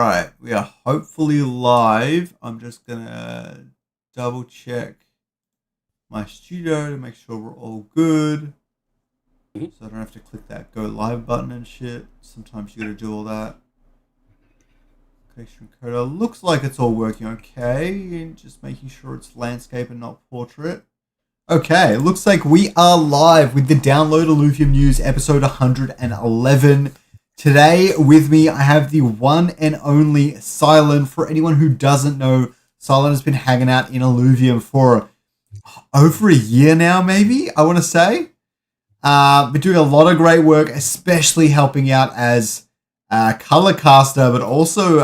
Right, we are hopefully live. I'm just gonna double check my studio to make sure we're all good. Mhm. So I don't have to click that go live button and shit. Sometimes you gotta do all that. Location encoder. Looks like it's all working okay. And just making sure it's landscape and not portrait. Okay, looks like we are live with the Download Illuvium News episode 111. Today with me, I have the one and only Silent. For anyone who doesn't know, Silent has been hanging out in Illuvium for over a year now, maybe, I want to say. Been doing a lot of great work, especially helping out as color caster, but also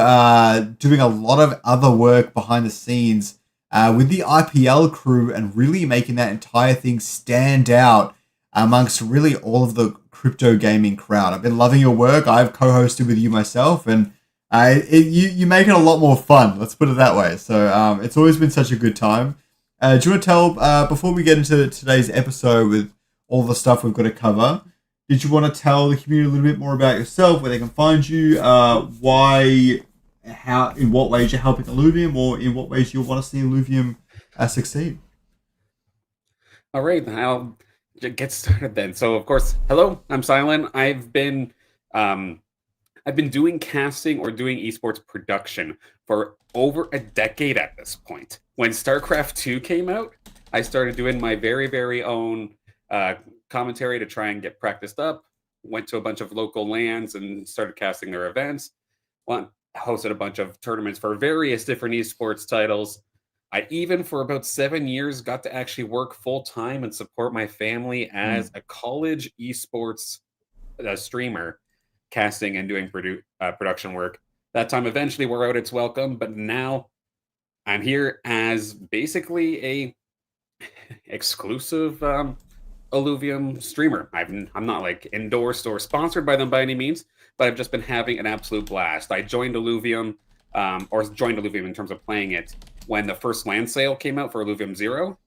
doing a lot of other work behind the scenes with the IPL crew and really making that entire thing stand out amongst really all of the crypto gaming crowd. I've been loving your work. I've co-hosted with you myself, and you make it a lot more fun. Let's put it that way. So it's always been such a good time. Do you want to tell before we get into today's episode with all the stuff we've got to cover? Did you want to tell the community a little bit more about yourself, where they can find you, why, how, in what ways you're helping Illuvium, or in what ways you want to see Illuvium succeed? All right, I'll get started then. So, of course, hello, I'm Silent. Um, I've been doing casting or doing esports production for over a decade at this point. When StarCraft 2 came out, I started doing my very own uh, commentary to try and get practiced up. Went to a bunch of local lands and started casting their events. Hosted a bunch of tournaments for various different esports titles. I even, for about 7 years, got to actually work full time and support my family Mm. as a college esports streamer, casting and doing production work. That time eventually wore out its welcome, but now I'm here as basically a exclusive Illuvium streamer. I'm not like endorsed or sponsored by them by any means, but I've just been having an absolute blast. I joined Illuvium, or joined Illuvium in terms of playing it when the first land sale came out for Illuvium Zero.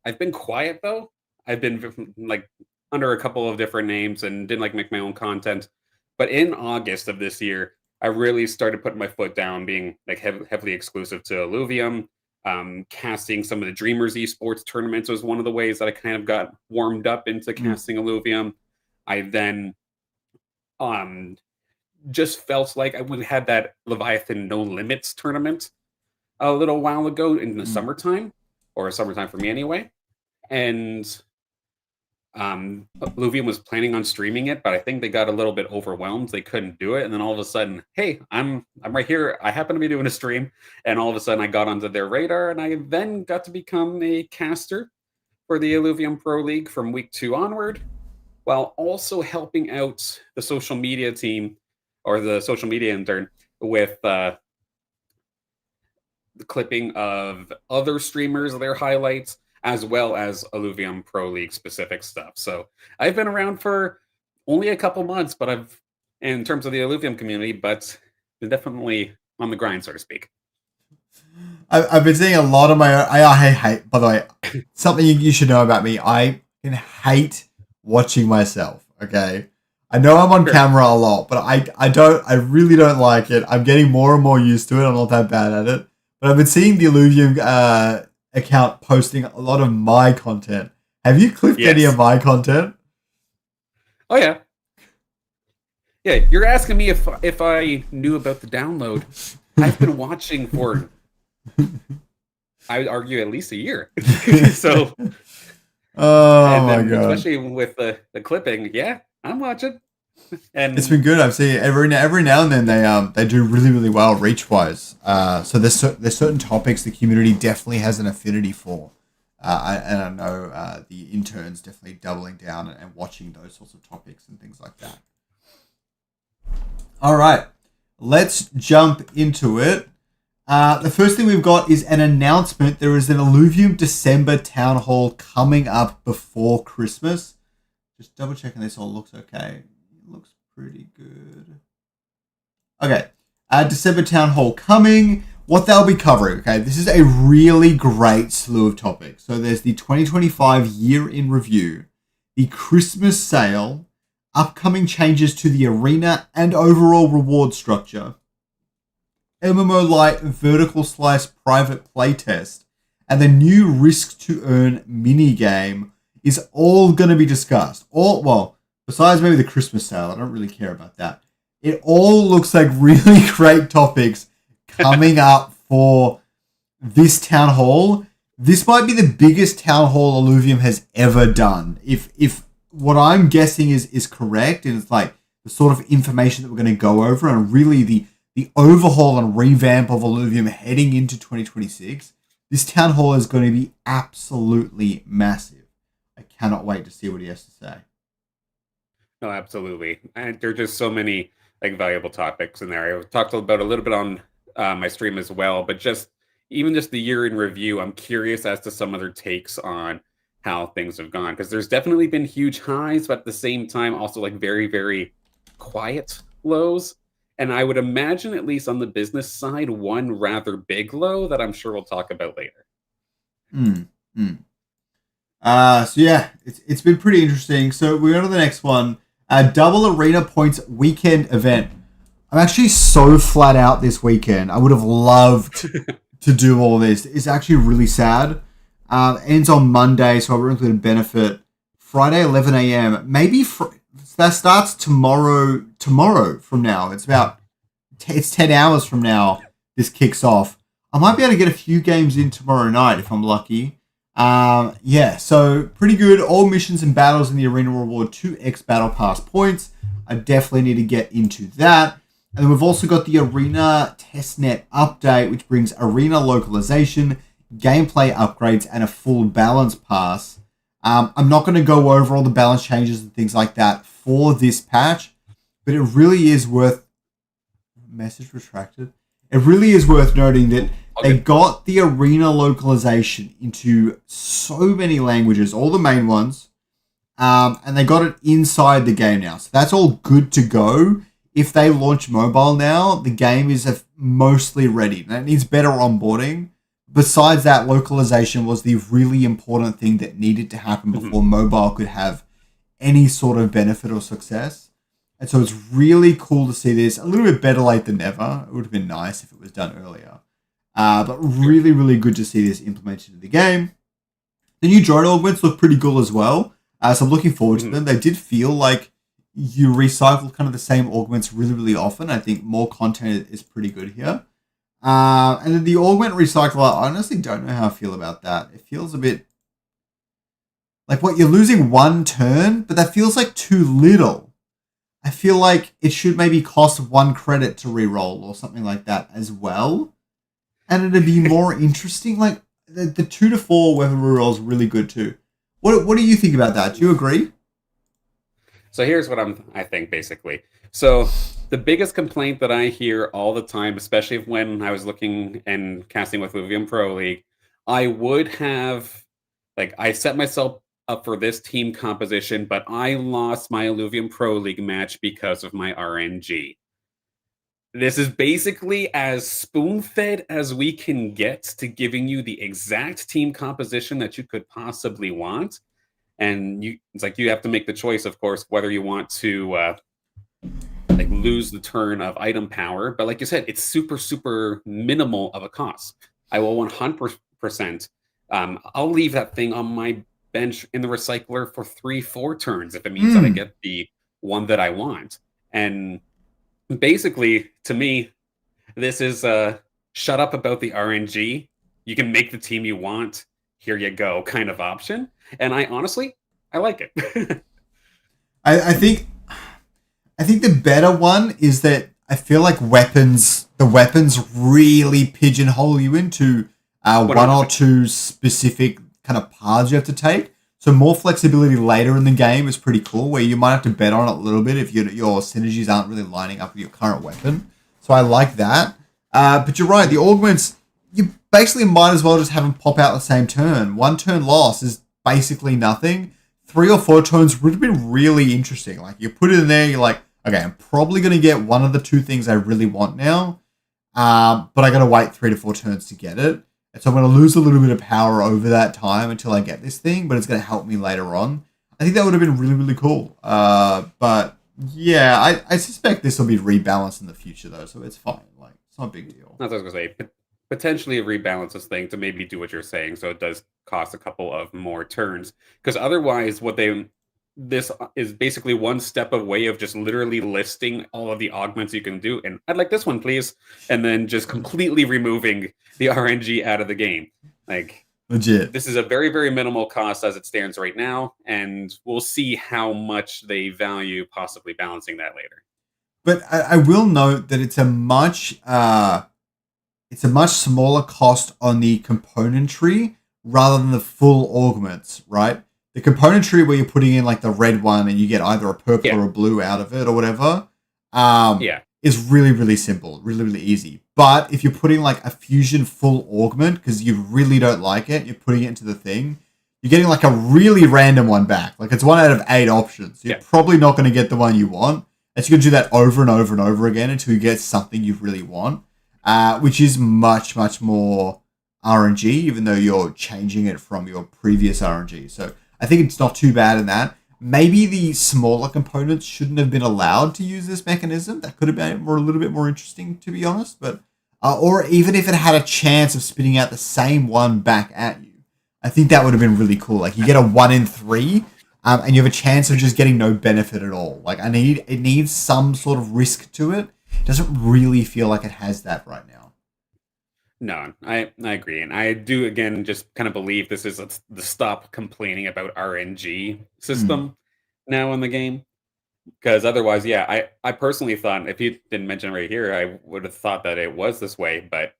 I've been quiet though. I've been like under a couple of different names and didn't like make my own content. But in August of this year, I really started putting my foot down, being like heavily exclusive to Illuvium. Casting some of the Dreamers esports tournaments was one of the ways that I kind of got warmed up into Mm. casting Illuvium. I then um, just felt like I would have had that Leviathan No Limits tournament a little while ago in the Mm. summertime, or summertime for me anyway. And Illuvium was planning on streaming it, but I think they got a little bit overwhelmed. They couldn't do it, and then all of a sudden, hey, I'm right here. I happen to be doing a stream, and all of a sudden, I got onto their radar, and I then got to become a caster for the Illuvium Pro League from week 2 onward, while also helping out the social media team or the social media intern with the clipping of other streamers, their highlights, as well as Illuvium Pro League specific stuff. So I've been around for only a couple months, but in terms of the Illuvium community, but been definitely on the grind, so to speak. I've been seeing a lot of my own. I hate, by the way, something you should know about me. I can hate watching myself. Okay. I know I'm on Sure. camera a lot, but I really don't like it. I'm getting more and more used to it. I'm not that bad at it. But I've been seeing the Illuvium account posting a lot of my content. Have you clipped any of Yes. my content? Oh yeah. Yeah. You're asking me if I knew about the download. I've been watching for, I would argue, at least a year. So, Oh and my then god. especially with the clipping, yeah, I'm watching. It's And been good. I've seen every now and then they do really well reach wise. So there's certain topics the community definitely has an affinity for, and I know the interns definitely doubling down and watching those sorts of topics and things like that. All right, let's jump into it. The first thing we've got is an announcement. There is an Illuvium December town hall coming up before Christmas. Just double checking this all looks okay. It looks pretty good. Okay. December Town Hall coming. What they'll be covering, okay? This is a really great slew of topics. So there's the 2025 year in review, the Christmas sale, upcoming changes to the arena and overall reward structure, MMO Lite vertical slice private playtest, and the new risk to earn mini game is all going to be discussed. All, well, besides maybe the Christmas sale, I don't really care about that. It all looks like really great topics coming up for this town hall. This might be the biggest town hall Illuvium has ever done. If what I'm guessing is correct, and it's like the sort of information that we're going to go over, and really the overhaul and revamp of Illuvium heading into 2026, this town hall is going to be absolutely massive. I cannot wait to see what he has to say. No, absolutely. And there are just so many like valuable topics in there. I talked about a little bit on my stream as well, but even just the year in review, I'm curious as to some other takes on how things have gone, because there's definitely been huge highs, but at the same time also like very, very quiet lows. And I would imagine, at least on the business side, one rather big low that I'm sure we'll talk about later. So yeah, it's been pretty interesting. So we go to the next one. Double Arena Points weekend event. I'm actually so flat out this weekend. I would have loved to do all this. It's actually really sad. Ends on Monday, so I won't really benefit. Friday, 11 a.m. Maybe that starts tomorrow. Tomorrow from now. It's 10 hours from now. This kicks off. I might be able to get a few games in tomorrow night if I'm lucky. Yeah, so pretty good. All missions and battles in the arena reward 2x battle pass points. I definitely need to get into that. And then we've also got the arena testnet update, which brings arena localization, gameplay upgrades, and a full balance pass. I'm not going to go over all the balance changes and things like that for this patch, but it really is worth... Message retracted. It really is worth noting that they got the arena localization into so many languages, all the main ones, and they got it inside the game now. So that's all good to go. If they launch mobile now, the game is mostly ready. And it needs better onboarding. Besides that, localization was the really important thing that needed to happen before mobile could have any sort of benefit or success. And so it's really cool to see this. A little bit better late than never. It would have been nice if it was done earlier. But really, really good to see this implemented in the game. The new drone augments look pretty cool as well. So I'm looking forward to them. They did feel like you recycle kind of the same augments really, really often. I think more content is pretty good here. And then the augment recycler, I honestly don't know how I feel about that. It feels a bit like you're losing one turn, but that feels like too little. I feel like it should maybe cost 1 credit to reroll or something like that as well. And it'd be more interesting. Like the 2 to 4 weapon reroll is really good too. What do you think about that? Do you agree? So here's what I think basically. So the biggest complaint that I hear all the time, especially when I was looking and casting with Illuvium Pro League, I would have I set myself up for this team composition, but I lost my Illuvium Pro League match because of my RNG. This is basically as spoon-fed as we can get to giving you the exact team composition that you could possibly want. And it's like you have to make the choice, of course, whether you want to lose the turn of item power. But like you said, it's super, super minimal of a cost. I will 100%. I'll leave that thing on my bench in the recycler for 3-4 turns if it means that I get the one that I want. And basically, to me, this is shut up about the RNG. You can make the team you want. Here you go, kind of option. And I like it. I think the better one is that I feel like the weapons really pigeonhole you into one or two specific kind of paths you have to take. So more flexibility later in the game is pretty cool, where you might have to bet on it a little bit if your synergies aren't really lining up with your current weapon. So I like that. But you're right, the augments, you basically might as well just have them pop out the same turn. 1 turn loss is basically nothing. 3 or 4 turns would have been really interesting. Like you put it in there, you're like, okay, I'm probably going to get one of the 2 things I really want now, but I got to wait 3 to 4 turns to get it. And so I'm going to lose a little bit of power over that time until I get this thing, but it's going to help me later on. I think that would have been really, really cool. But yeah, I suspect this will be rebalanced in the future though, so it's fine. It's not a big deal. That's what I was gonna say. Potentially rebalance this thing to maybe do what you're saying, so it does cost a couple of more turns. Because otherwise, this is basically one step away of just literally listing all of the augments you can do, and I'd like this one, please, and then just completely removing the RNG out of the game. Like, legit. This is a very, very minimal cost as it stands right now, and we'll see how much they value possibly balancing that later. But I will note that it's a much smaller cost on the componentry rather than the full augments, right? The componentry where you're putting in like the red one and you get either a purple or a blue out of it or whatever, is really, really simple, really, really easy. But if you're putting like a fusion full augment because you really don't like it, you're putting it into the thing, you're getting like a really random one back. Like it's 1 out of 8 options. You're probably not going to get the one you want. And so you're going to do that over and over and over again until you get something you really want, which is much, much more RNG, even though you're changing it from your previous RNG. So I think it's not too bad in that. Maybe the smaller components shouldn't have been allowed to use this mechanism. That could have been a little bit more interesting, to be honest. But or even if it had a chance of spitting out the same one back at you, I think that would have been really cool. Like you get a 1 in 3, and you have a chance of just getting no benefit at all. Like it needs some sort of risk to it. It doesn't really feel like it has that right now. No, I agree. And I do, again, just kind of believe this is the stop complaining about RNG system now in the game. Because otherwise, I personally thought, if you didn't mention it right here, I would have thought that it was this way, but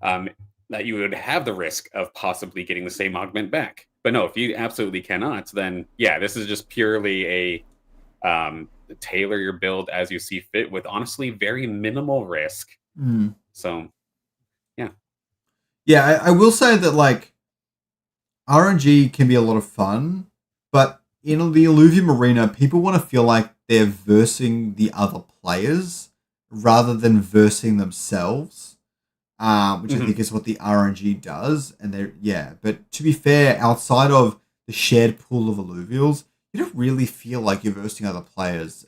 that you would have the risk of possibly getting the same augment back. But no, if you absolutely cannot, then this is just purely a tailor your build as you see fit with honestly very minimal risk. So... Yeah, I will say that, like, RNG can be a lot of fun, but in the Illuvium arena, people want to feel like they're versing the other players rather than versing themselves, which I think is what the RNG does. And but to be fair, outside of the shared pool of Illuvials, you don't really feel like you're versing other players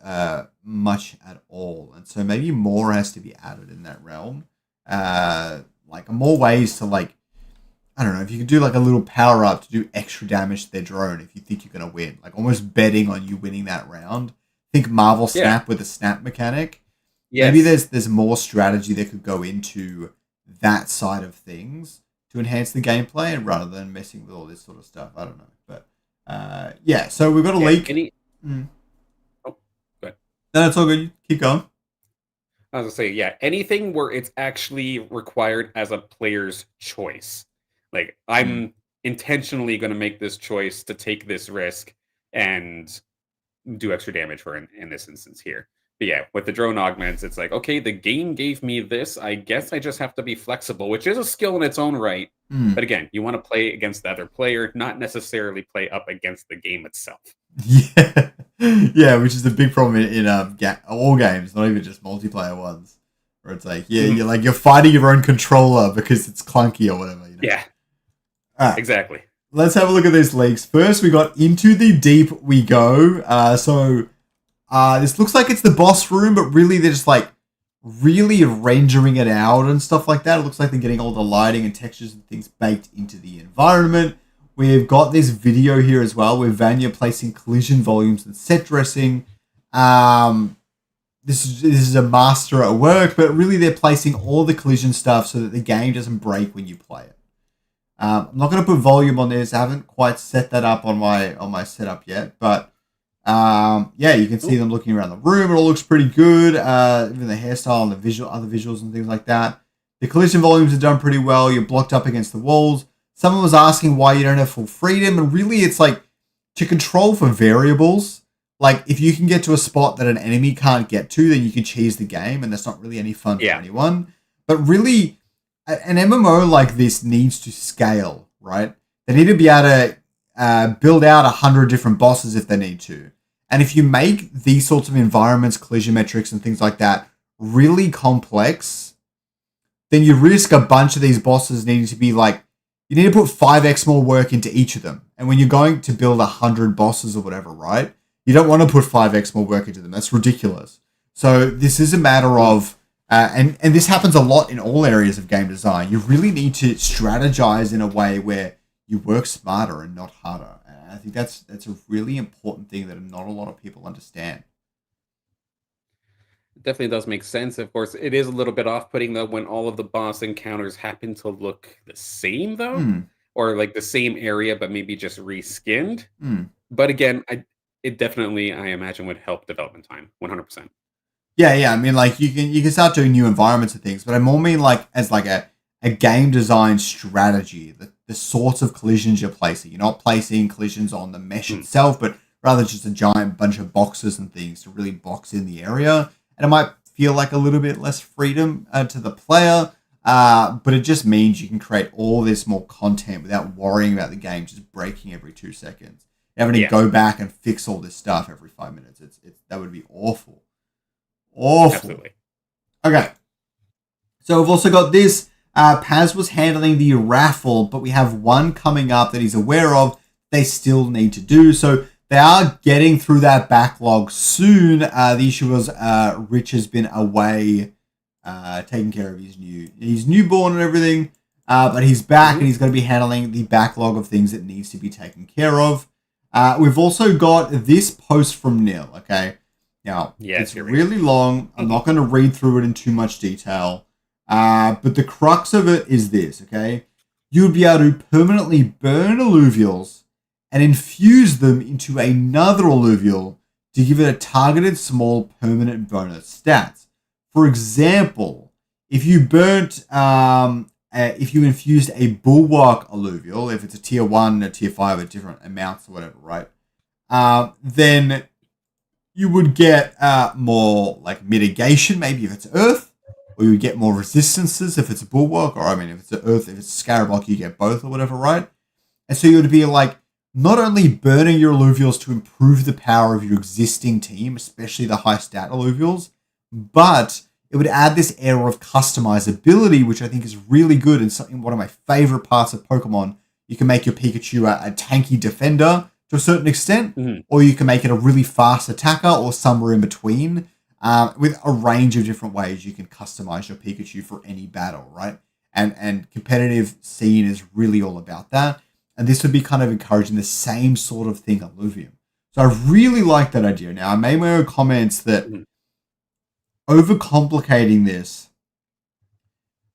much at all. And so maybe more has to be added in that realm. Like more ways to, like, I don't know, if you could do like a little power up to do extra damage to their drone if you think you're going to win, like almost betting on you winning that round. Think Marvel Snap with the snap mechanic. Yes. Maybe there's more strategy that could go into that side of things to enhance the gameplay and rather than messing with all this sort of stuff. I don't know. But so we've got a leak. Oh, go ahead. No, it's all good. Keep going. I was gonna say, anything where it's actually required as a player's choice. Like, I'm intentionally going to make this choice to take this risk and do extra damage for in this instance here. But with the drone augments, it's like, okay, the game gave me this. I guess I just have to be flexible, which is a skill in its own right. But again, you want to play against the other player, not necessarily play up against the game itself. Yeah, which is the big problem in all games, not even just multiplayer ones, where it's like, you're fighting your own controller because it's clunky or whatever. You know? Yeah, exactly. Let's have a look at these leaks. First, we got Into the Deep we go. This looks like it's the boss room, but really they're just like really rendering it out and stuff like that. It looks like they're getting all the lighting and textures and things baked into the environment. We've got this video here as well with Vanya placing collision volumes and set dressing. This is a master at work, but really they're placing all the collision stuff so that the game doesn't break when you play it. I'm not going to put volume on this. I haven't quite set that up on my setup yet, but you can see them looking around the room. It all looks pretty good. Even the hairstyle and the other visuals and things like that. The collision volumes are done pretty well. You're blocked up against the walls. Someone was asking why you don't have full freedom, and really it's like to control for variables. Like if you can get to a spot that an enemy can't get to, then you can cheese the game, and that's not really any fun for anyone. But really, an MMO like this needs to scale, right? They need to be able to build out 100 different bosses if they need to. And if you make these sorts of environments, collision metrics, and things like that really complex, then you risk a bunch of these bosses needing to be like, you need to put 5x more work into each of them. And when you're going to build 100 bosses or whatever, right? You don't want to put 5x more work into them. That's ridiculous. So this is a matter of And this happens a lot in all areas of game design. You really need to strategize in a way where you work smarter and not harder. And I think that's a really important thing that not a lot of people understand. It definitely does make sense. Of course, it is a little bit off-putting though when all of the boss encounters happen to look the same though, Hmm. or like the same area, but maybe just reskinned. Hmm. But again, it definitely I imagine would help development time, 100%. Yeah. I mean, like you can start doing new environments and things, but I more mean like as like a game design strategy. The sorts of collisions you're placing. You're not placing collisions on the mesh Mm. itself, but rather just a giant bunch of boxes and things to really box in the area. And it might feel like a little bit less freedom to the player, but it just means you can create all this more content without worrying about the game just breaking every 2 seconds. Having to Yeah, go back and fix all this stuff every 5 minutes. It's that would be awful. Awful. absolutely. Okay. So we've also got this. Paz was handling the raffle, but we have one coming up that he's aware of. They still need to do. So they are getting through that backlog soon. The issue was Rich has been away taking care of his newborn and everything. But he's back and he's going to be handling the backlog of things that needs to be taken care of. We've also got this post from Neil, okay? Now, Yes, it's you're right. really long. I'm not going to read through it in too much detail. But the crux of it is this, okay? You would be able to permanently burn alluvials and infuse them into another alluvial to give it a targeted small permanent bonus stats. For example, if you if you infused a bulwark alluvial, if it's a tier 1 or tier 5 at different amounts or whatever, right? Then you would get more like mitigation, maybe if it's earth, or you would get more resistances if it's a bulwark, or I mean, if it's an earth, if it's a scarablock, you get both or whatever, right? And so you would be like not only burning your alluvials to improve the power of your existing team, especially the high stat alluvials, but it would add this air of customizability, which I think is really good and something one of my favorite parts of Pokemon. You can make your Pikachu a tanky defender to a certain extent, Mhm. or you can make it a really fast attacker, or somewhere in between. With a range of different ways you can customize your Pikachu for any battle, right? And competitive scene is really all about that. And this would be kind of encouraging the same sort of thing on Illuvium. So I really like that idea. Now, I made my own comments that Mhm. overcomplicating this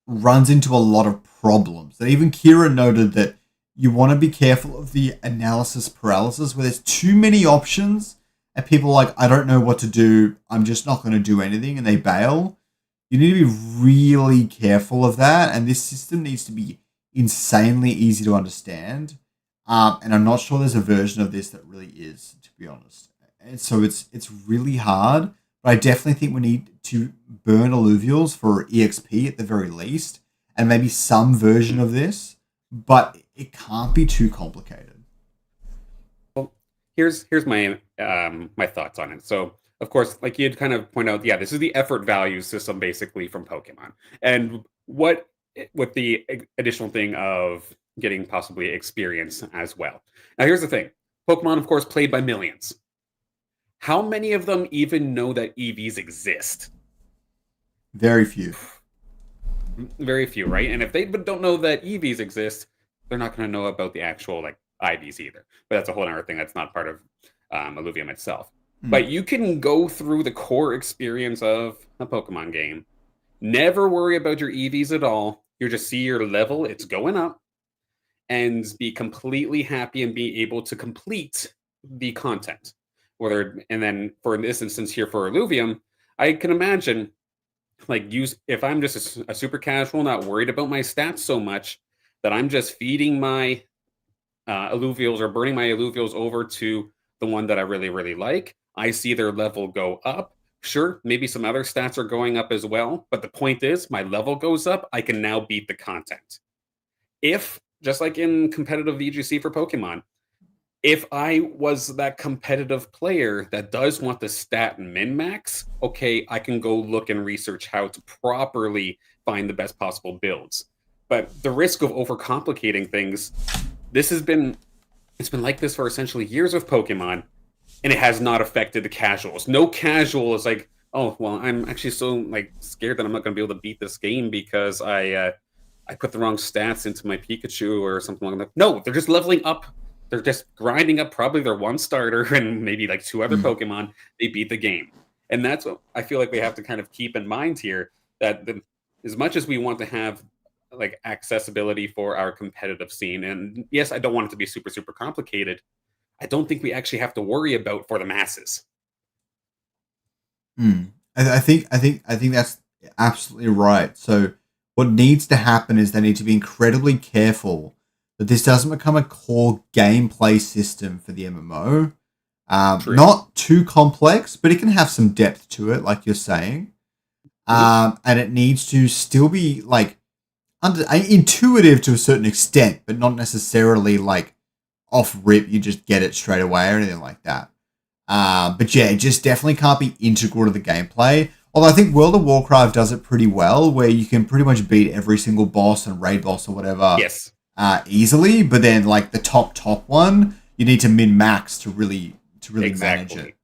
runs into a lot of problems. That even Kira noted that you want to be careful of the analysis paralysis where there's too many options and people are like, I don't know what to do. I'm just not going to do anything, and they bail. You need to be really careful of that. And this system needs to be insanely easy to understand. And I'm not sure there's a version of this that really is, to be honest. And so it's really hard. But I definitely think we need to burn alluvials for EXP at the very least, and maybe some version of this. But it can't be too complicated. Well, here's my my thoughts on it. So, of course, like you'd kind of point out, yeah, this is the effort value system basically from Pokemon, and what with the additional thing of getting possibly experience as well. Now, here's the thing: Pokemon, of course, played by millions. How many of them even know that EVs exist? Very few. Very few, right? And if they don't know that EVs exist, they're not going to know about the actual like IVs either. But that's a whole other thing that's not part of Illuvium itself. Hmm. But you can go through the core experience of a Pokemon game, never worry about your EVs at all. You just see your level, it's going up, and be completely happy and be able to complete the content. Whether and then for this instance here for Illuvium, I can imagine like use if I'm just a super casual, not worried about my stats so much that I'm just feeding my alluvials or burning my alluvials over to the one that I really really like. I see their level go up. Sure, maybe some other stats are going up as well, but the point is my level goes up. I can now beat the content. If just like in competitive VGC for Pokemon, if I was that competitive player that does want the stat min max, okay, I can go look and research how to properly find the best possible builds. But the risk of overcomplicating things, this has been it's been like this for essentially years of Pokemon, and it has not affected the casuals. No casual is like, oh well, I'm actually so like scared that I'm not going to be able to beat this game because I put the wrong stats into my Pikachu or something like that. No, they're just leveling up. They're just grinding up probably their one starter and maybe like two other Mm. Pokemon. They beat the game. And that's what I feel like we have to kind of keep in mind here, that as much as we want to have like accessibility for our competitive scene, and yes, I don't want it to be super, super complicated. I don't think we actually have to worry about for the masses. Mm. I think that's absolutely right. So what needs to happen is they need to be incredibly careful that this doesn't become a core gameplay system for the MMO. True. Not too complex, but it can have some depth to it, like you're saying. Mhm. And it needs to still be like intuitive to a certain extent, but not necessarily like off rip. You just get it straight away or anything like that. But yeah, it just definitely can't be integral to the gameplay. Although I think World of Warcraft does it pretty well, where you can pretty much beat every single boss and raid boss or whatever Yes, easily. But then like the top one, you need to min max to really manage it. exactly.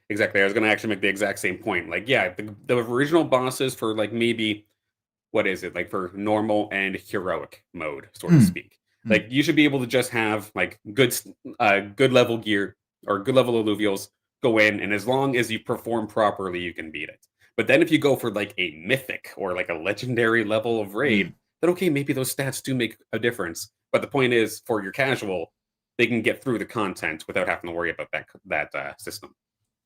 Exactly. I was going to actually make the exact same point. Like, yeah, the original bosses for like maybe what is it like for normal and heroic mode, so to Mm, speak. mm, Like, you should be able to just have like good level gear or good level alluvials go in, and as long as you perform properly, you can beat it. But then if you go for like a mythic or like a legendary level of raid, mm. then okay, maybe those stats do make a difference. But the point is, for your casual, they can get through the content without having to worry about that system.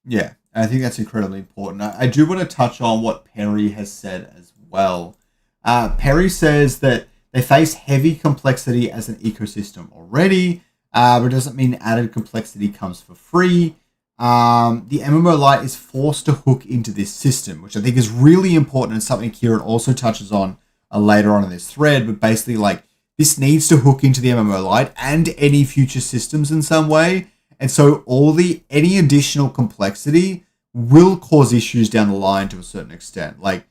Yeah, I think that's incredibly important. I do want to touch on what Perry has said as well. Perry says that they face heavy complexity as an ecosystem already, but it doesn't mean added complexity comes for free. The MMO Lite is forced to hook into this system, which I think is really important and something Kieran also touches on later on in this thread. But basically, like, this needs to hook into the MMO Lite and any future systems in some way, and so any additional complexity will cause issues down the line to a certain extent. Like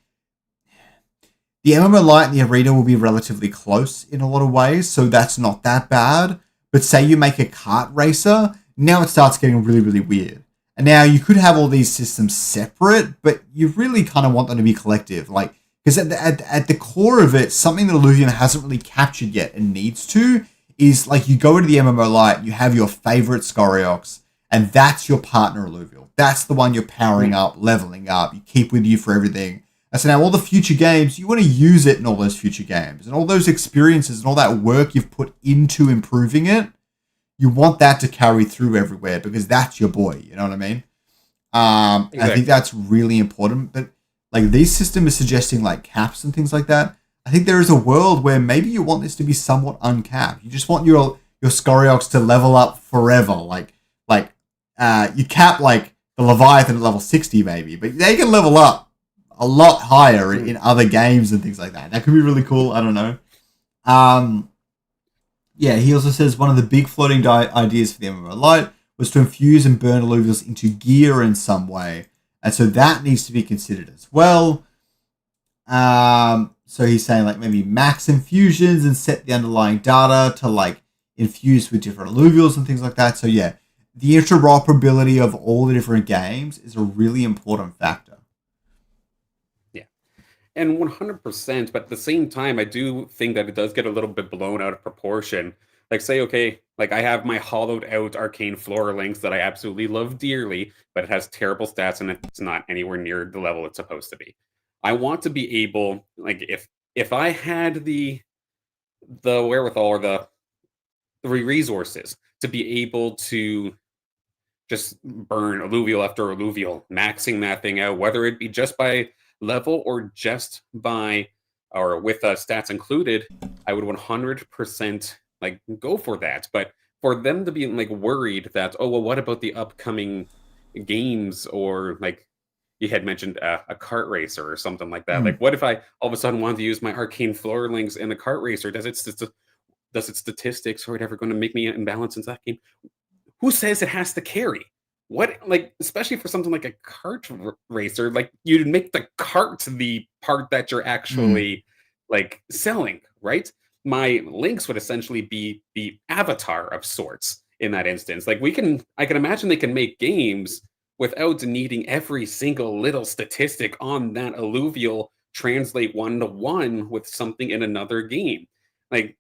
the MMO Lite and the Arena will be relatively close in a lot of ways, so that's not that bad. But say you make a kart racer, now it starts getting really, really weird. And now you could have all these systems separate, but you really kind of want them to be collective. Like, because at the core of it, something that Illuvium hasn't really captured yet and needs to is like you go into the MMO Lite, you have your favorite Scoriox, and that's your partner Illuvial. That's the one you're powering Mm, up, leveling up, you keep with you for everything. And so now all the future games, you want to use it in all those future games. And all those experiences and all that work you've put into improving it, you want that to carry through everywhere because that's your boy. You know what I mean? I think exactly. that's really important. But like these system is suggesting like caps and things like that. I think there is a world where maybe you want this to be somewhat uncapped. You just want your Scoriox to level up forever. You cap like the Leviathan at level 60 maybe, but they can level up a lot higher in Mm. other games and things like that. That could be really cool. I don't know. Um, yeah, he also says one of the big floating ideas for the MMO Lite was to infuse and burn alluvials into gear in some way. And so that needs to be considered as well. So he's saying like maybe max infusions and set the underlying data to like infuse with different alluvials and things like that. So yeah, the interoperability of all the different games is a really important factor. Yeah. And 100%, but at the same time, I do think that it does get a little bit blown out of proportion. Like, say, okay, like I have my hollowed out arcane floor links that I absolutely love dearly, but it has terrible stats and it's not anywhere near the level it's supposed to be. I want to be able, like, if I had the wherewithal or the resources to be able to just burn alluvial after alluvial, maxing that thing out, whether it be just by level or just by or with stats included, I would 100% like go for that. But for them to be like worried that, oh well, what about the upcoming games or like you had mentioned a kart racer or something like that. Mm, Like, what if I all of a sudden want to use my arcane floor links in the kart racer? Does its statistics or whatever going to make me imbalance in that game? Who says it has to carry? What like especially for something like a racer, like you'd make the cart the part that you're mm, actually like selling, right? My links would essentially be the avatar of sorts in that instance. Like I can imagine they can make games without needing every single little statistic on that alluvial translate one to one with something in another game. Like,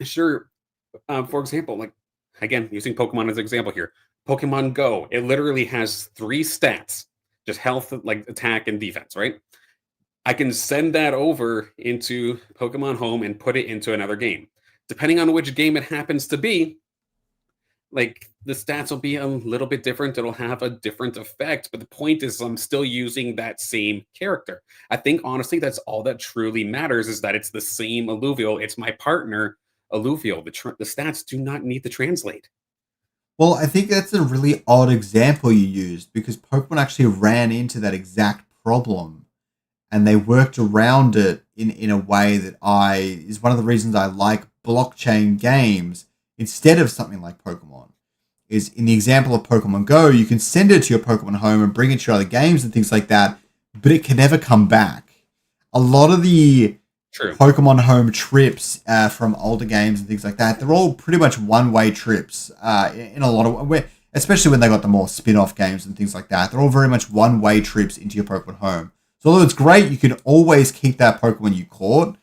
sure, for example, like again, using Pokemon as an example here, Pokemon Go, it literally has three stats, just health, like attack and defense, right? I can send that over into Pokemon Home and put it into another game. Depending on which game it happens to be, like the stats will be a little bit different. It'll have a different effect, but the point is I'm still using that same character. I think honestly that's all that truly matters, is that it's the same alluvial. It's my partner alluvial. The stats do not need to translate. Well, I think that's a really odd example you used because Pokemon actually ran into that exact problem and they worked around it in a way that is one of the reasons I like blockchain games instead of something like Pokemon. Is in the example of Pokemon Go, you can send it to your Pokemon Home and bring it to your other games and things like that, but it can never come back. A lot of the True. Pokemon Home trips from older games and things like that, they're all pretty much one-way trips in a lot of ways, especially when they got the more spin-off games and things like that. They're all very much one-way trips into your Pokemon Home. So although it's great, you can always keep that Pokemon you caught.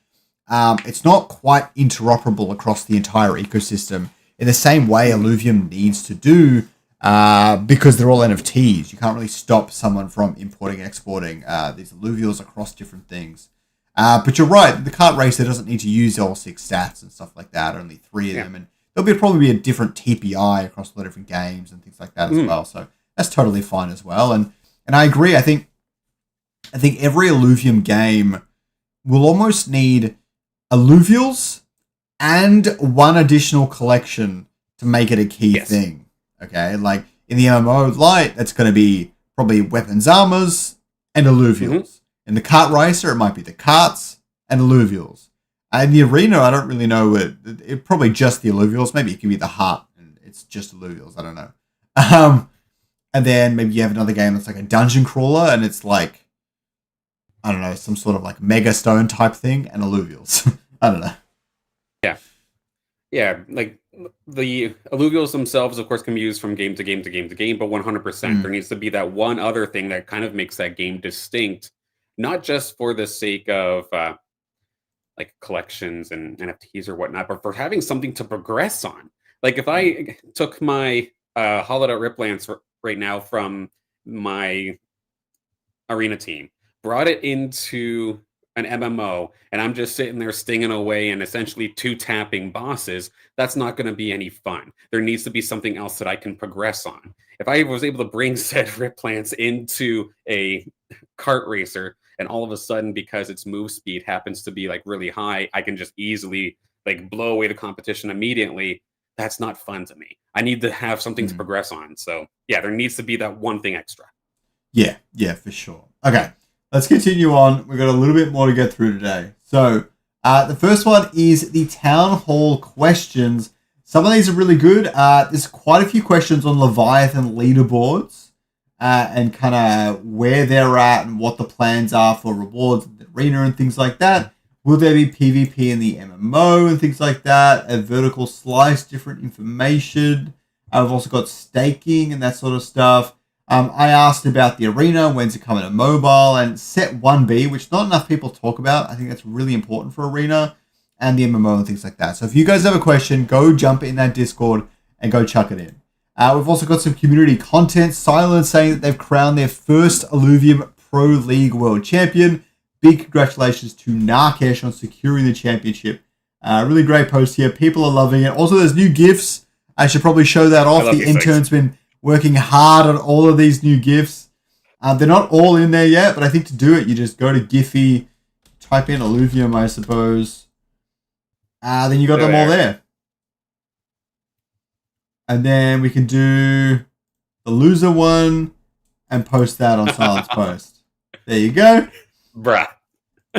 It's not quite interoperable across the entire ecosystem in the same way Illuvium needs to do because they're all NFTs. You can't really stop someone from importing and exporting these alluvials across different things. But you're right, the kart racer doesn't need to use all 6 stats and stuff like that, only 3 of them. And there'll probably be a different TPI across all the different games and things like that as well. So that's totally fine as well. And I agree, I think every Illuvium game will almost need alluvials and one additional collection to make it a key thing. Okay, like in the MMO Lite, that's going to be probably weapons, armors, and alluvials. In the kart racer, it might be the karts and alluvials. In the arena, I don't really know. It probably just the alluvials. Maybe it could be the heart and it's just alluvials. I don't know. And then maybe you have another game that's like a dungeon crawler and it's like, I don't know, some sort of like mega stone type thing and alluvials. I don't know. Yeah, like the alluvials themselves, of course, can be used from game to game to game to game, but 100%, there needs to be that one other thing that kind of makes that game distinct, not just for the sake of like collections and NFTs or whatnot, but for having something to progress on. Like if I took my Hollowed Out Riplance right now from my arena team, brought it into an MMO, and I'm just sitting there stinging away and essentially 2-tapping bosses, that's not going to be any fun. There needs to be something else that I can progress on. If I was able to bring said Riplance into a kart racer, and all of a sudden, because its move speed happens to be like really high, I can just easily like blow away the competition immediately. That's not fun to me. I need to have something to progress on. So yeah, there needs to be that one thing extra. Yeah, for sure. Okay, let's continue on. We've got a little bit more to get through today. So the first one is the town hall questions. Some of these are really good. There's quite a few questions on Leviathan leaderboards and kind of where they're at and what the plans are for rewards in the arena and things like that. Will there be PvP in the MMO and things like that? A vertical slice, different information. I've also got staking and that sort of stuff. I asked about the arena, when's it coming to mobile, and Set 1B, which not enough people talk about. I think that's really important for arena and the MMO and things like that. So if you guys have a question, go jump in that Discord and go chuck it in. We've also got some community content. Silence saying that they've crowned their first Illuvium Pro League World Champion. Big congratulations to Narkesh on securing the championship. Really great post here. People are loving it. Also, there's new GIFs. I should probably show that off. The intern's been working hard on all of these new GIFs. They're not all in there yet, but I think to do it, you just go to Giphy, type in Illuvium, I suppose. Then you got them all there. And then we can do the loser one and post that on Silence Post. There you go. Bruh.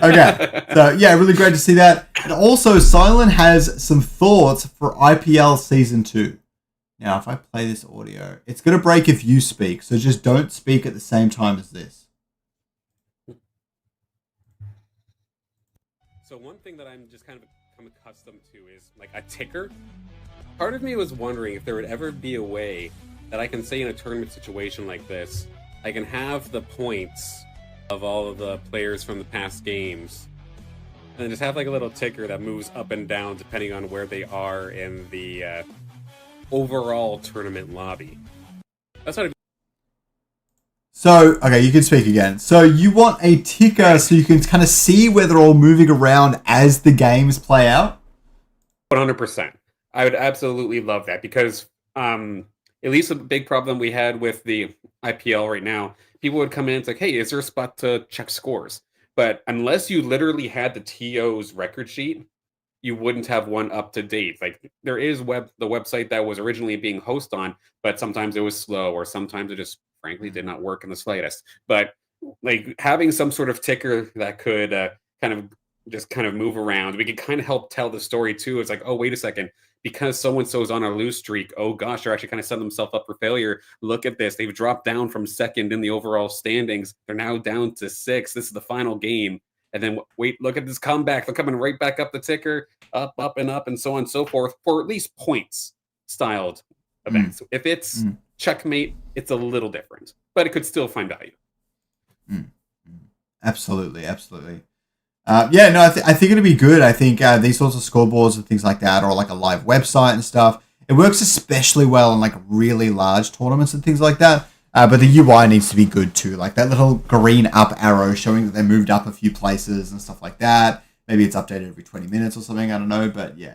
Okay. So, yeah, really great to see that. And also, Silent has some thoughts for IPL Season 2. Now, if I play this audio, it's going to break if you speak, so just don't speak at the same time as this. So one thing that I'm just kind of become accustomed to is like a ticker. Part of me was wondering if there would ever be a way that I can say in a tournament situation like this, I can have the points of all of the players from the past games, and just have like a little ticker that moves up and down depending on where they are in the overall tournament lobby. That's what. So, okay, you can speak again. So you want a ticker so you can kind of see where they're all moving around as the games play out? 100%. I would absolutely love that because at least a big problem we had with the IPL right now, people would come in and it's like, hey, is there a spot to check scores? But unless you literally had the TO's record sheet, you wouldn't have one up to date. Like there is the website that was originally being hosted on, but sometimes it was slow or sometimes it just frankly did not work in the slightest. But like having some sort of ticker that could kind of move around, we could kind of help tell the story too. It's like, oh, wait a second, because so and so's on a lose streak. Oh gosh, they're actually kind of setting themselves up for failure. Look at this. They've dropped down from second in the overall standings. They're now down to 6. This is the final game. And then wait, look at this comeback. They're coming right back up the ticker, up, and so on and so forth for at least points styled events. If it's checkmate, it's a little different, but it could still find value. Absolutely. Yeah, no, I think it'd be good. I think these sorts of scoreboards and things like that, or like a live website and stuff, it works especially well in like really large tournaments and things like that. But the UI needs to be good too, like that little green up arrow showing that they moved up a few places and stuff like that. Maybe it's updated every 20 minutes or something. I don't know, but yeah.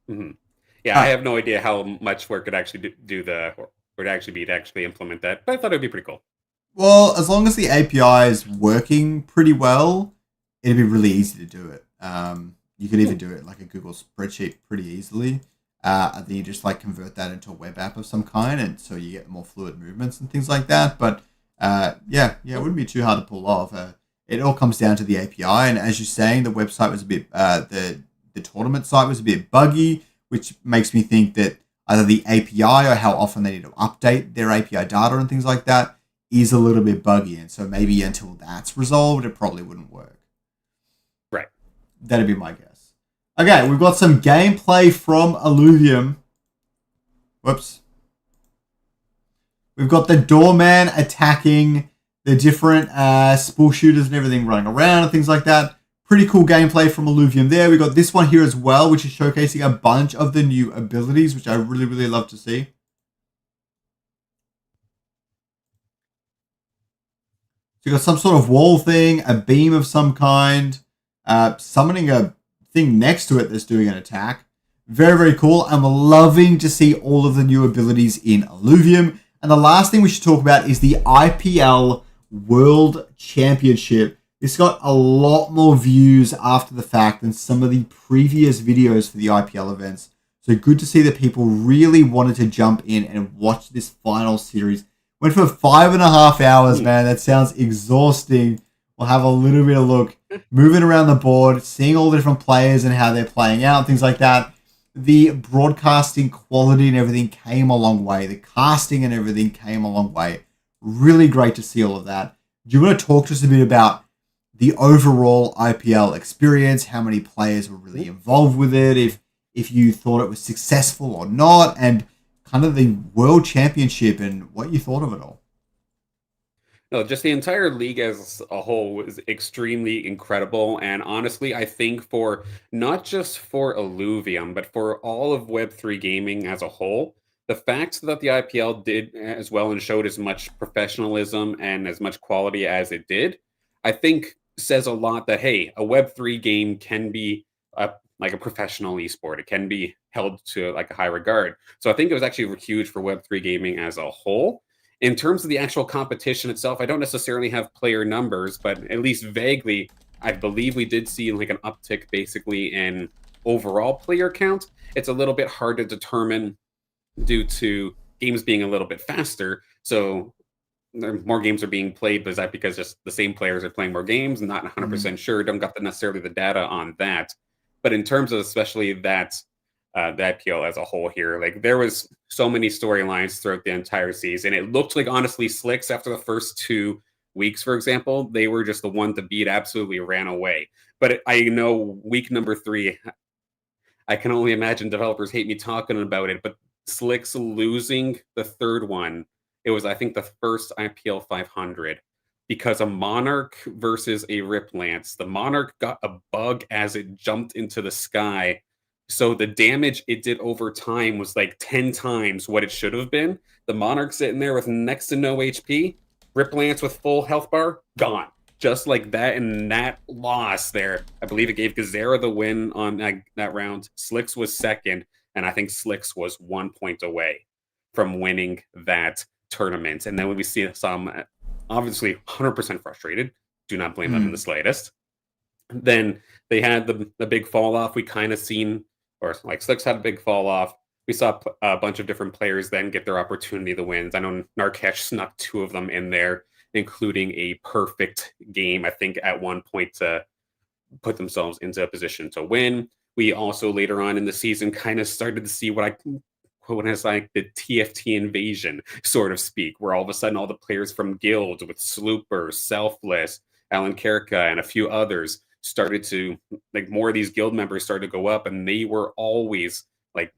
Mm-hmm. Yeah, I have no idea how much work it actually do or would actually be to actually implement that, but I thought it would be pretty cool. Well, as long as the API is working pretty well, it'd be really easy to do it. You could even do it like a Google spreadsheet pretty easily. And then you just like convert that into a web app of some kind, and so you get more fluid movements and things like that. But yeah, it wouldn't be too hard to pull off. It all comes down to the API, and as you're saying, the website was a bit, the tournament site was a bit buggy, which makes me think that either the API or how often they need to update their API data and things like that is a little bit buggy, and so maybe until that's resolved, it probably wouldn't work. Right. That'd be my guess. Okay, we've got some gameplay from Illuvium. Whoops. We've got the doorman attacking the different spool shooters and everything running around and things like that. Pretty cool gameplay from Illuvium there. We got this one here as well, which is showcasing a bunch of the new abilities, which I really, really love to see. So you got some sort of wall thing, a beam of some kind, summoning a thing next to it that's doing an attack. Very, very cool. I'm loving to see all of the new abilities in Illuvium. And the last thing we should talk about is the IPL World Championship. This got a lot more views after the fact than some of the previous videos for the IPL events. So good to see that people really wanted to jump in and watch this final series. Went for 5.5 hours, man. That sounds exhausting. We'll have a little bit of look, moving around the board, seeing all the different players and how they're playing out, things like that. The broadcasting quality and everything came a long way. The casting and everything came a long way. Really great to see all of that. Do you want to talk to us a bit about the overall IPL experience, how many players were really involved with it, if you thought it was successful or not, and kind of the World Championship and what you thought of it all? No, just the entire league as a whole was extremely incredible. And honestly, I think for not just for Illuvium, but for all of Web3 gaming as a whole, the fact that the IPL did as well and showed as much professionalism and as much quality as it did, I think says a lot that, hey, a Web3 game can be like a professional esport. It can be held to like a high regard. So I think it was actually huge for Web3 gaming as a whole. In terms of the actual competition itself, I don't necessarily have player numbers, but at least vaguely, I believe we did see like an uptick basically in overall player count. It's a little bit hard to determine due to games being a little bit faster. So more games are being played, but is that because just the same players are playing more games? Not 100% sure. Don't got necessarily the data on that. But in terms of especially that the IPL as a whole here, like there was so many storylines throughout the entire season. It looked like honestly Slicks after the first 2 weeks, for example, they were just the one to beat, absolutely ran away. But I know week number 3, I can only imagine developers hate me talking about it, but Slicks losing the third one. It was, I think, the first IPL 500 because a Monarch versus a Rip Lance. The Monarch got a bug as it jumped into the sky. So the damage it did over time was like 10 times what it should have been. The Monarch sitting there with next to no HP. Rip Lance with full health bar, gone. Just like that, and that loss there, I believe it gave Gazera the win on that round. Slicks was second, and I think Slicks was 1 point away from winning that tournament. And then when we see some, obviously 100% frustrated, do not blame them in the slightest. Then they had the big fall off. We kind of seen, or like Slicks had a big fall off. We saw a bunch of different players then get their opportunity to wins. I know Narkesh snuck 2 of them in there, including a perfect game, I think, at one point to put themselves into a position to win. We also later on in the season kind of started to see what I quote as like the TFT invasion, sort of speak, where all of a sudden all the players from Guild with Slooper, Selfless, Alan Kerka, and a few others started to, like, more of these guild members started to go up, and they were always like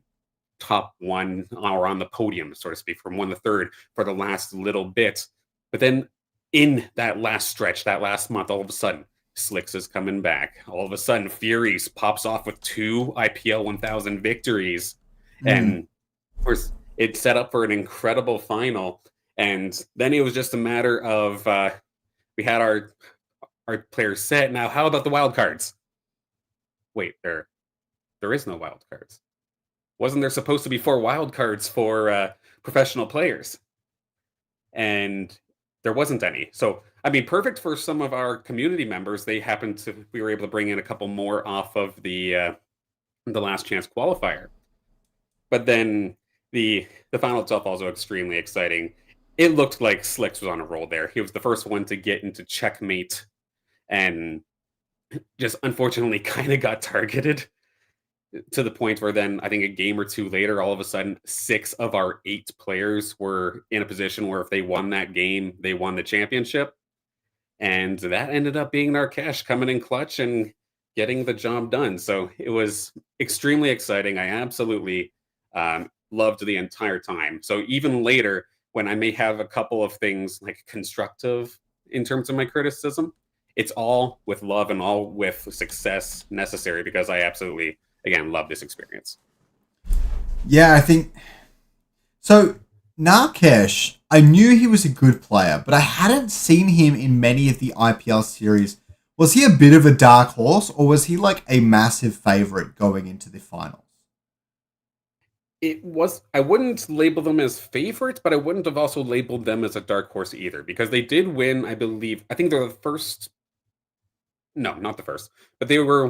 top 1 or on the podium, so to speak, from 1 to 3rd for the last little bit. But then in that last stretch, that last month, all of a sudden, Slicks is coming back. All of a sudden, Furies pops off with 2 IPL 1000 victories. And of course, it set up for an incredible final. And then it was just a matter of we had our players set. Now, how about the wild cards? Wait, there is no wild cards. Wasn't there supposed to be 4 wild cards for professional players? And there wasn't any. So, I mean, perfect for some of our community members. We were able to bring in a couple more off of the last chance qualifier. But then the final itself also extremely exciting. It looked like Slicks was on a roll there. He was the first one to get into checkmate, and just unfortunately kind of got targeted to the point where then I think a game or 2 later, all of a sudden 6 of our 8 players were in a position where if they won that game, they won the championship. And that ended up being Narkesh coming in clutch and getting the job done. So it was extremely exciting. I absolutely loved the entire time. So even later, when I may have a couple of things like constructive in terms of my criticism, it's all with love and all with success necessary, because I absolutely, again, love this experience. Yeah, I think so. Narkesh, I knew he was a good player, but I hadn't seen him in many of the IPL series. Was he a bit of a dark horse, or was he like a massive favorite going into the finals? It was, I wouldn't label them as favorites, but I wouldn't have also labeled them as a dark horse either, because they did win, I believe. I think they're the first. No, not the first, but they were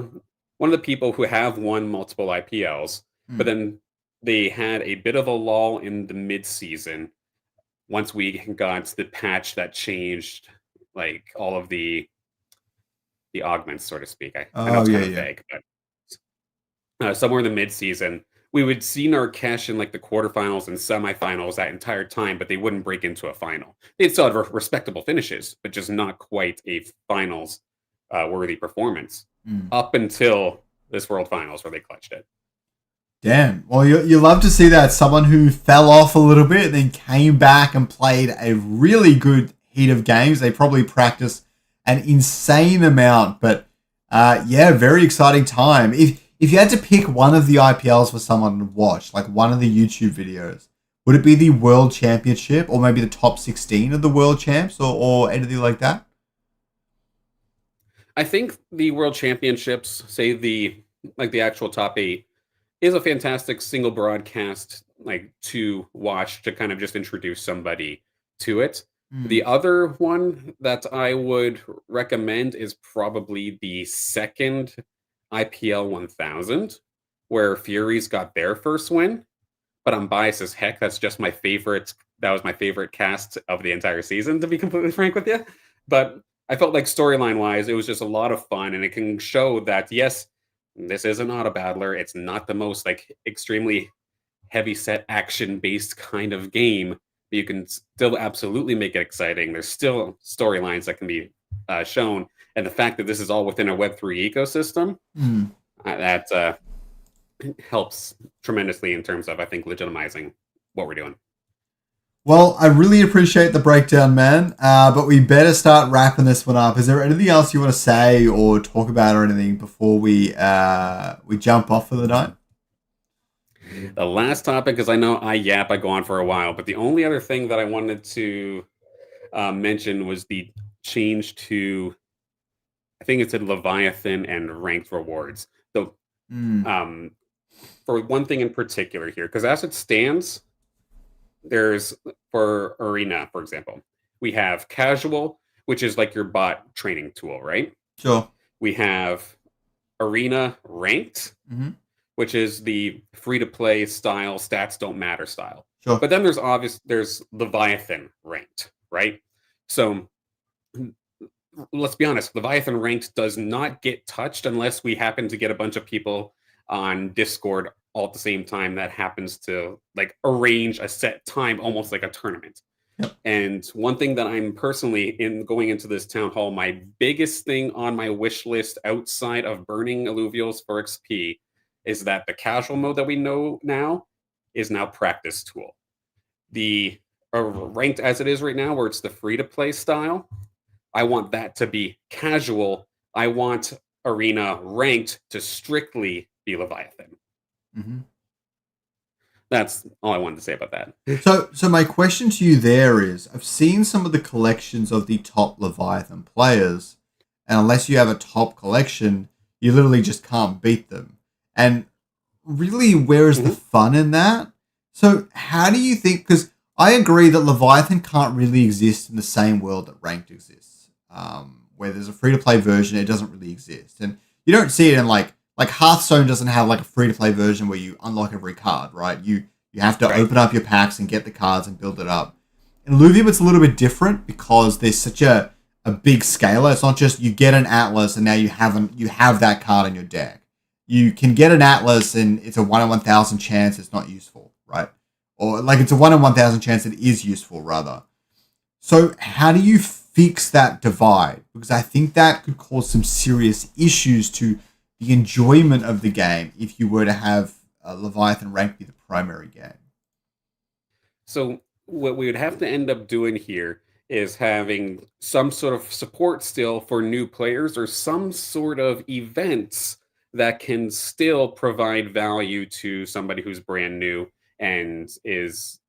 one of the people who have won multiple IPLs, but then they had a bit of a lull in the mid-season once we got the patch that changed like all of the augments, so to speak. I know it's kind of vague, but somewhere in the mid-season, we would see Narkesh in like the quarterfinals and semifinals that entire time, but they wouldn't break into a final. They'd still have respectable finishes, but just not quite a finals worthy performance up until this World Finals where they clutched it. Damn. Well, you love to see that. Someone who fell off a little bit, then came back and played a really good heat of games. They probably practiced an insane amount, but yeah, very exciting time. If you had to pick one of the IPLs for someone to watch, like one of the YouTube videos, would it be the World Championship, or maybe the top 16 of the World Champs, or anything like that? I think the World Championships, say the actual top 8, is a fantastic single broadcast like to watch to kind of just introduce somebody to it. The other one that I would recommend is probably the second IPL 1000, where Furies got their first win. But I'm biased as heck. That's just my favorite. That was my favorite cast of the entire season, to be completely frank with you. But I felt like storyline-wise, it was just a lot of fun, and it can show that, yes, this is an auto battler. It's not the most like extremely heavy set action-based kind of game, but you can still absolutely make it exciting. There's still storylines that can be shown, and the fact that this is all within a Web3 ecosystem, that helps tremendously in terms of, I think, legitimizing what we're doing. Well, I really appreciate the breakdown, man. But we better start wrapping this one up. Is there anything else you want to say or talk about or anything before we jump off for the night? The last topic, because I know I go on for a while, but the only other thing that I wanted to mention was the change to, I think it said Leviathan and ranked rewards. So, um, for one thing in particular here, because as it stands, there's for Arena, for example, we have casual, which is like your bot training tool, right? Sure. We have Arena ranked, Mm-hmm. which is the free to play style, stats don't matter style. Sure. But then there's Leviathan ranked, right? So let's be honest, Leviathan ranked does not get touched unless we happen to get a bunch of people on Discord all at the same time that happens to like arrange a set time, almost like a tournament. Yep. And one thing that I'm personally in going into this town hall, my biggest thing on my wish list outside of burning alluvials for XP is that the casual mode that we know now is now practice tool. The ranked as it is right now, where it's the free to play style, I want that to be casual. I want Arena ranked to strictly be Leviathan. Mm-hmm. That's all I wanted to say about that. So my question to you there is, I've seen some of the collections of the top Leviathan players, and unless you have a top collection, you literally just can't beat them. And really, where is the fun in that? So how do you think, because I agree that Leviathan can't really exist in the same world that Ranked exists, where there's a free-to-play version, it doesn't really exist. And you don't see it in like Hearthstone doesn't have like a free-to-play version where you unlock every card, right? You have to open up your packs and get the cards and build it up. In Illuvium, it's a little bit different because there's such a big scaler. It's not just you get an Atlas and now you have that card in your deck. You can get an Atlas and it's a 1 in 1,000 chance it's not useful, right? Or like it's a 1 in 1,000 chance it is useful, rather. So how do you fix that divide? Because I think that could cause some serious issues to the enjoyment of the game if you were to have Leviathan rank be the primary game. So what we would have to end up doing here is having some sort of support still for new players or some sort of events that can still provide value to somebody who's brand new and is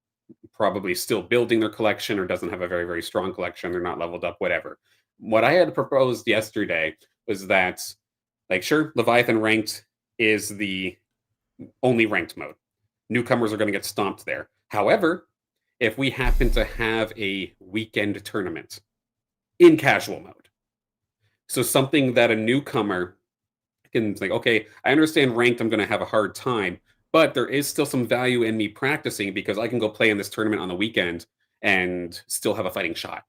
probably still building their collection or doesn't have a very, very strong collection. They're not leveled up, whatever. What I had proposed yesterday was that, like, sure, Leviathan ranked is the only ranked mode. Newcomers are going to get stomped there. However, if we happen to have a weekend tournament in casual mode, so something that a newcomer can think, okay, I understand ranked, I'm going to have a hard time, but there is still some value in me practicing because I can go play in this tournament on the weekend and still have a fighting shot.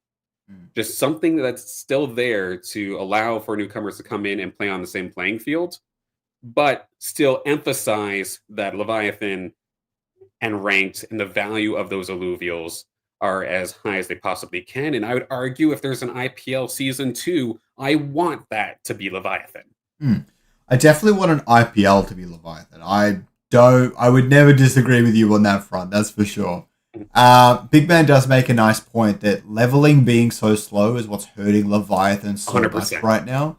Just something that's still there to allow for newcomers to come in and play on the same playing field, but still emphasize that Leviathan and ranked and the value of those alluvials are as high as they possibly can. And I would argue if there's an IPL season 2, I want that to be Leviathan. I definitely want an IPL to be Leviathan. I would never disagree with you on that front, that's for sure. Big Man does make a nice point that leveling being so slow is what's hurting Leviathan so 100%. Much right now.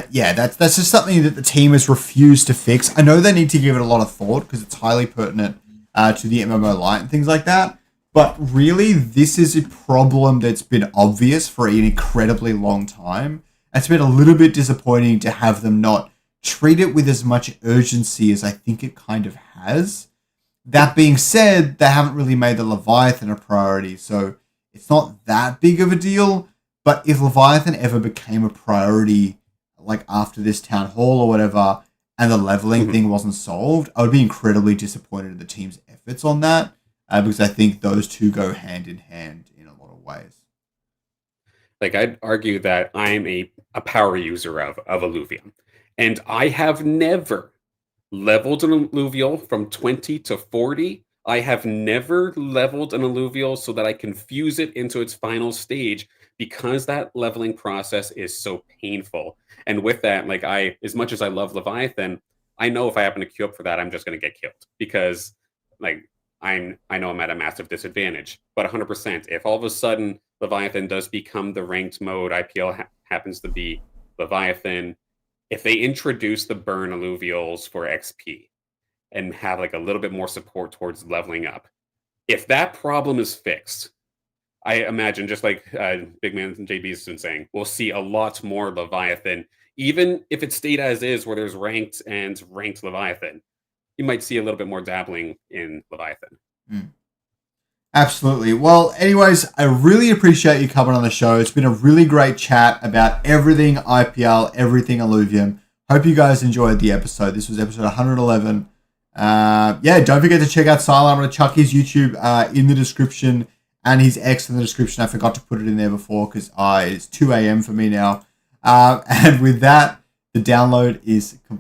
Yeah, that's just something that the team has refused to fix. I know they need to give it a lot of thought because it's highly pertinent to the MMO Lite and things like that. But really, this is a problem that's been obvious for an incredibly long time. It's been a little bit disappointing to have them not treat it with as much urgency as I think it kind of has. That being said, they haven't really made the Leviathan a priority, so it's not that big of a deal. But if Leviathan ever became a priority, like after this town hall or whatever, and the leveling thing wasn't solved, I would be incredibly disappointed in the team's efforts on that, because I think those two go hand in hand in a lot of ways. Like, I'd argue that I'm a power user of Illuvium, and I have never leveled an alluvial from 20 to 40. I have never leveled an alluvial so that I can fuse it into its final stage because that leveling process is so painful. And with that, like, as much as I love Leviathan, I know if I happen to queue up for that, I'm just going to get killed because like I know I'm at a massive disadvantage. But 100%, if all of a sudden Leviathan does become the ranked mode, IPL happens to be Leviathan, if they introduce the burn alluvials for XP and have like a little bit more support towards leveling up, if that problem is fixed, I imagine, just like Big Man JB's been saying, we'll see a lot more Leviathan. Even if it stayed as is, where there's ranked and ranked Leviathan, you might see a little bit more dabbling in Leviathan. Absolutely. Well, anyways, I really appreciate you coming on the show. It's been a really great chat about everything IPL, everything Illuvium. Hope you guys enjoyed the episode. This was episode 111. Don't forget to check out Silent. I'm going to chuck his YouTube in the description and his X in the description. I forgot to put it in there before because it's 2 a.m. for me now. And with that, the download is complete.